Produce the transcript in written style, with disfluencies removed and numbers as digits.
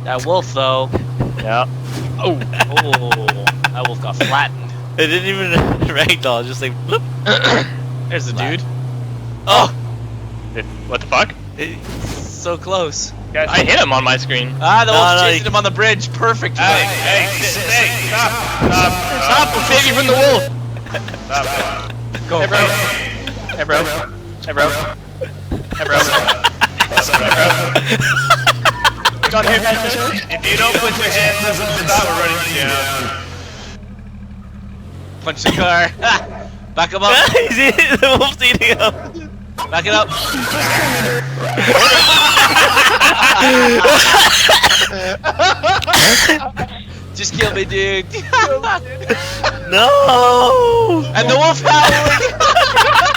That wolf, though. Yeah. Oh, that wolf got flattened. It didn't even ragdoll, just like bloop. There's the dude. Oh! What the fuck? So close. Guys, I hit him on my screen. Ah, the wolf's chasing him on the bridge. Perfect. Hey, stop. Stop, we'll save you from the wolf. Stop. Go. Hey, bro. Hey, bro. Hey, bro. Hey, bro. Got here, if you don't put your hands up, stop, we're running down. Punch the car. Back him up. The wolf's eating him. Back it up. Just kill me, dude. No! And the wolf howling.